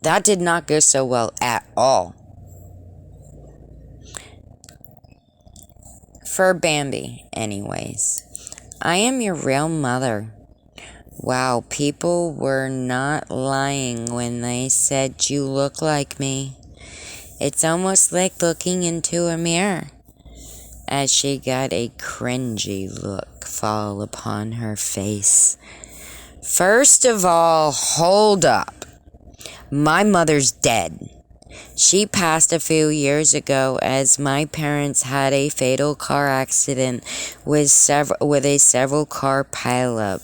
That did not go so well at all. For Bambi, anyways. I am your real mother. Wow, people were not lying when they said you look like me. It's almost like looking into a mirror. As she got a cringy look fall upon her face. First of all, hold up. My mother's dead. She passed a few years ago as my parents had a fatal car accident with a several car pileup.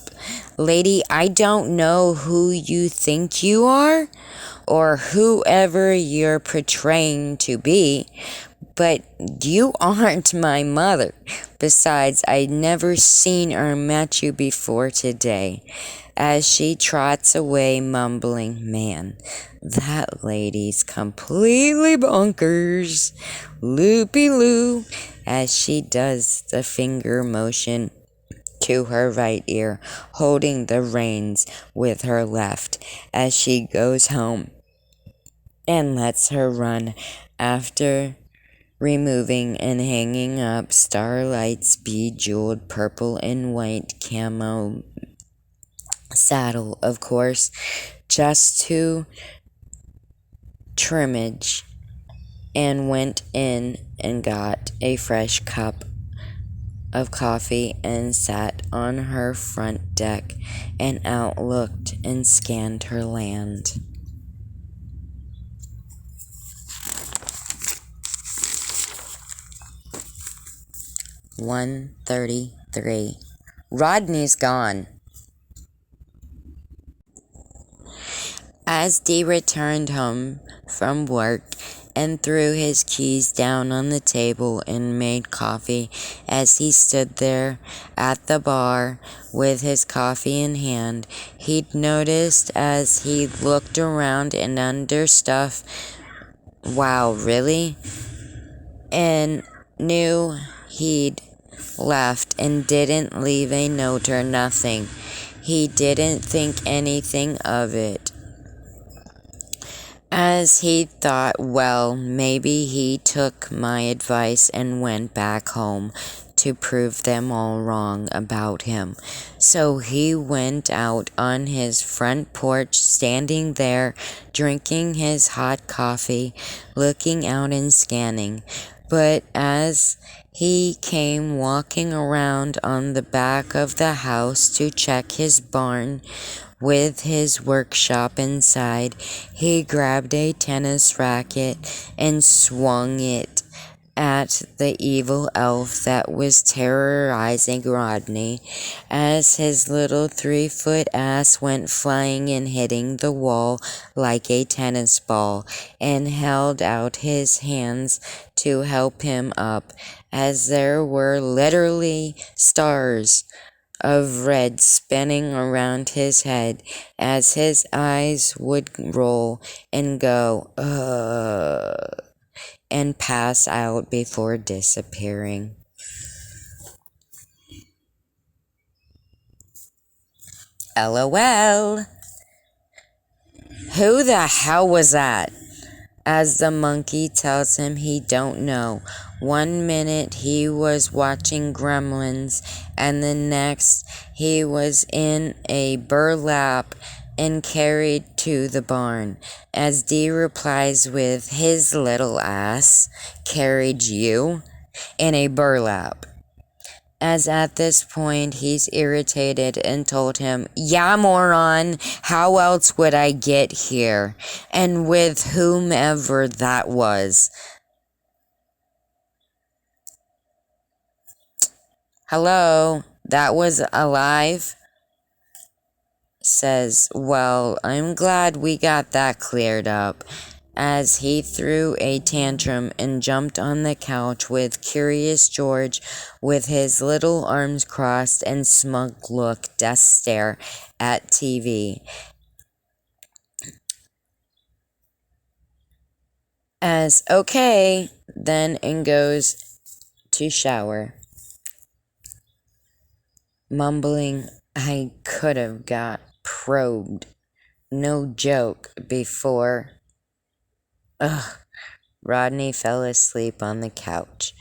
Lady, I don't know who you think you are or whoever you're portraying to be, but you aren't my mother. Besides, I'd never seen or met you before today. As she trots away, mumbling, man, that lady's completely bonkers. Loopy-loo, as she does the finger motion to her right ear, holding the reins with her left, as she goes home and lets her run after removing and hanging up Starlight's bejeweled purple and white camo saddle, of course, just to trimmage, and went in and got a fresh cup of coffee and sat on her front deck and outlooked and scanned her land. "1:33. Rodney's gone." As Dee returned home from work and threw his keys down on the table and made coffee as he stood there at the bar with his coffee in hand, he'd noticed as he looked around and under stuff, wow, really? And knew he'd left and didn't leave a note or nothing. He didn't think anything of it. As he thought, well, maybe he took my advice and went back home to prove them all wrong about him. So he went out on his front porch, standing there, drinking his hot coffee, looking out and scanning. But as he came walking around on the back of the house to check his barn, with his workshop inside, he grabbed a tennis racket and swung it at the evil elf that was terrorizing Rodney, as his little 3-foot ass went flying and hitting the wall like a tennis ball, and held out his hands to help him up, as there were literally stars of red spinning around his head as his eyes would roll and go, and pass out before disappearing. LOL. Who the hell was that? As the monkey tells him he don't know. One minute he was watching Gremlins, and the next he was in a burlap and carried to the barn. As Dee replies with, his little ass carried you in a burlap. As at this point he's irritated and told him, yeah, moron, how else would I get here? And with whomever that was. Hello, that was alive? Says, well, I'm glad we got that cleared up. As he threw a tantrum and jumped on the couch with Curious George with his little arms crossed and smug look death stare at TV. As, okay, then and goes to shower, mumbling, I could have got probed No joke, before Rodney fell asleep on the couch.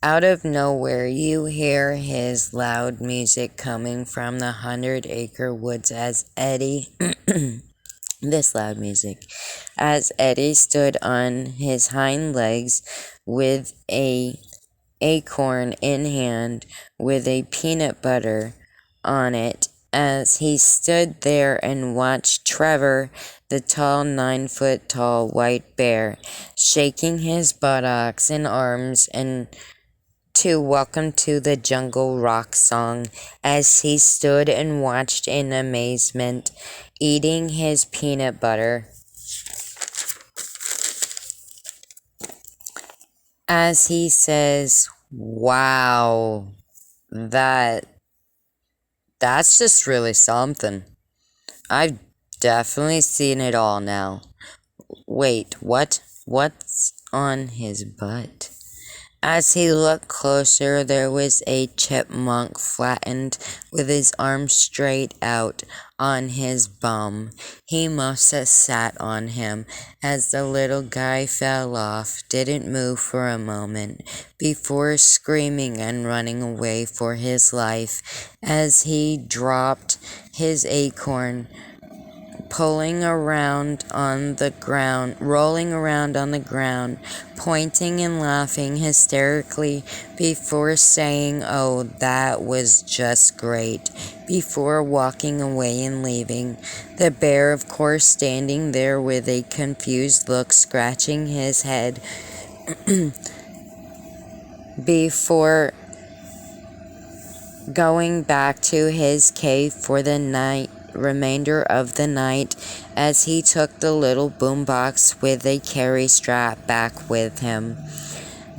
Out of nowhere, you hear his loud music coming from the 100-acre woods as Eddie, this loud music, as Eddie stood on his hind legs with a acorn in hand with a peanut butter on it. As he stood there and watched Trevor, the tall 9 foot tall white bear, shaking his buttocks and arms and to Welcome to the Jungle rock song, as he stood and watched in amazement, eating his peanut butter. As he says, "Wow, that's just really something. I've definitely seen it all now. Wait, what? What's on his butt?" As he looked closer, there was a chipmunk flattened with his arms straight out on his bum. He must have sat on him as the little guy fell off, didn't move for a moment, before screaming and running away for his life as he dropped his acorn, rolling around on the ground, pointing and laughing hysterically before saying, "Oh, that was just great," before walking away and leaving. The bear, of course, standing there with a confused look, scratching his head before going back to his cave for the remainder of the night, as he took the little boombox with a carry strap back with him.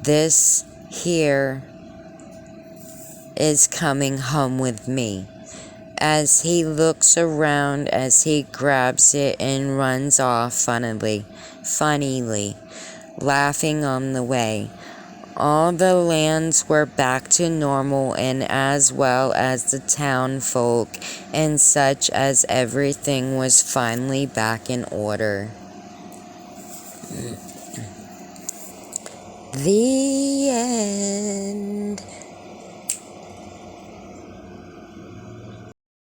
This here is coming home with me. As he looks around, as he grabs it and runs off funnily, laughing on the way. All the lands were back to normal, and as well as the town folk and such, as everything was finally back in order. The end.